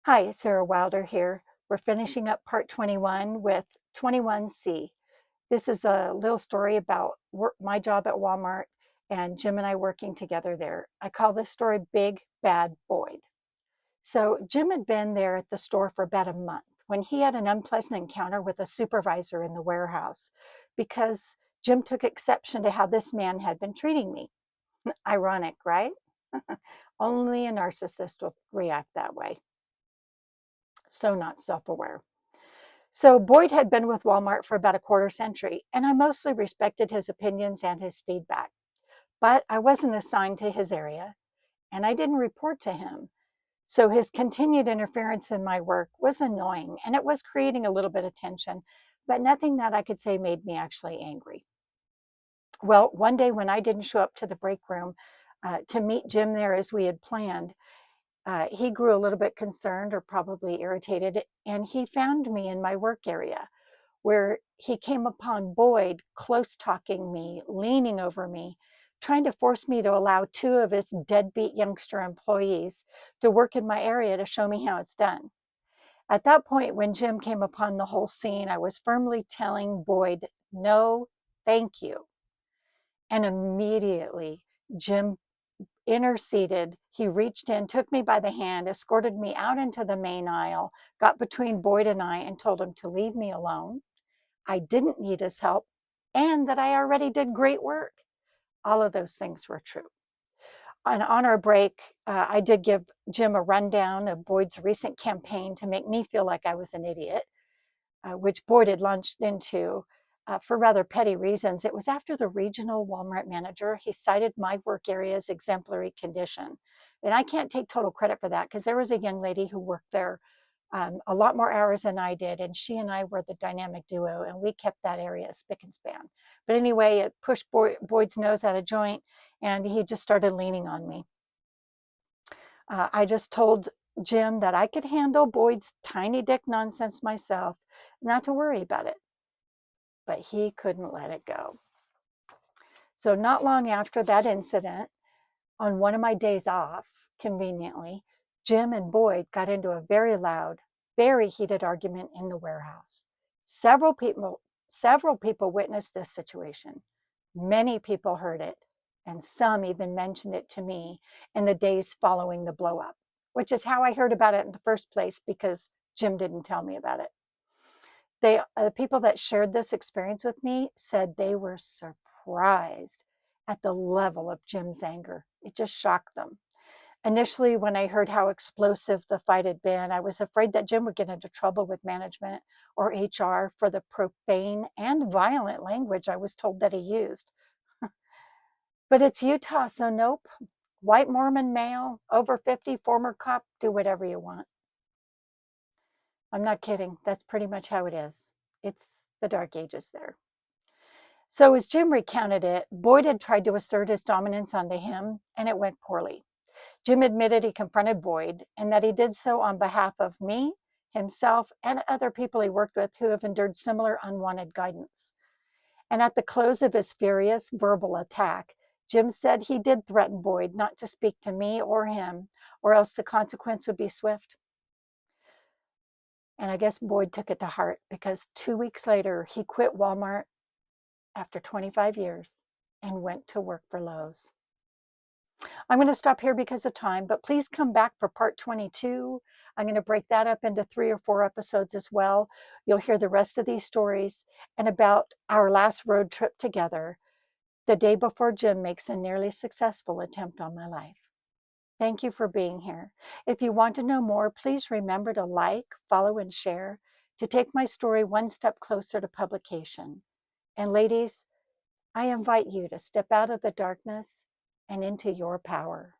Hi, Sarah Wilder here. We're finishing up part 21 with 21C. This is a little story about my job at Walmart and Jim and I working together there. I call this story Big Bad Boyd. So, Jim had been there at the store for about a month when he had an unpleasant encounter with a supervisor in the warehouse because Jim took exception to how this man had been treating me. Ironic, right? Only a narcissist will react that way. So not self aware. So Boyd had been with Walmart for about a quarter century, and I mostly respected his opinions and his feedback. But I wasn't assigned to his area, and I didn't report to him. So his continued interference in my work was annoying, and it was creating a little bit of tension, but nothing that I could say made me actually angry. Well, one day when I didn't show up to the break room to meet Jim there as we had planned, he grew a little bit concerned or probably irritated, and he found me in my work area where he came upon Boyd close talking me, leaning over me, trying to force me to allow two of his deadbeat youngster employees to work in my area to show me how it's done. At that point, when Jim came upon the whole scene, I was firmly telling Boyd, no, thank you. And immediately, Jim interceded. He reached in, took me by the hand, escorted me out into the main aisle, got between Boyd and I, and told him to leave me alone. I didn't need his help, and that I already did great work. All of those things were true. And on our break, I did give Jim a rundown of Boyd's recent campaign to make me feel like I was an idiot, which Boyd had launched into for rather petty reasons. It was after the regional Walmart manager, he cited my work area's exemplary condition. And I can't take total credit for that because there was a young lady who worked there a lot more hours than I did, and she and I were the dynamic duo, and we kept that area spick and span. But anyway, it pushed Boyd's nose out of joint, and he just started leaning on me. I just told Jim that I could handle Boyd's tiny dick nonsense myself, not to worry about it. But he couldn't let it go. So, not long after that incident, on one of my days off, conveniently, Jim and Boyd got into a very loud, very heated argument in the warehouse. Several people several people witnessed this situation. Many people heard it, and some even mentioned it to me in the days following the blowup, which is how I heard about it in the first place because Jim didn't tell me about it. The people that shared this experience with me said they were surprised at the level of Jim's anger. It just shocked them. Initially, when I heard how explosive the fight had been, I was afraid that Jim would get into trouble with management or HR for the profane and violent language I was told that he used. But it's Utah, so nope. White Mormon male, over 50, former cop, do whatever you want. I'm not kidding. That's pretty much how it is. It's the dark ages there. So as Jim recounted it, Boyd had tried to assert his dominance onto him, and it went poorly. Jim admitted he confronted Boyd and that he did so on behalf of me, himself, and other people he worked with who have endured similar unwanted guidance. And at the close of his furious verbal attack, Jim said he did threaten Boyd not to speak to me or him, or else the consequence would be swift. And I guess Boyd took it to heart because 2 weeks later, he quit Walmart after 25 years and went to work for Lowe's. I'm going to stop here because of time, but please come back for part 22. I'm going to break that up into 3 or 4 episodes as well. You'll hear the rest of these stories and about our last road trip together, the day before Jim makes a nearly successful attempt on my life. Thank you for being here. If you want to know more, please remember to like, follow, and share to take my story one step closer to publication. And ladies, I invite you to step out of the darkness and into your power.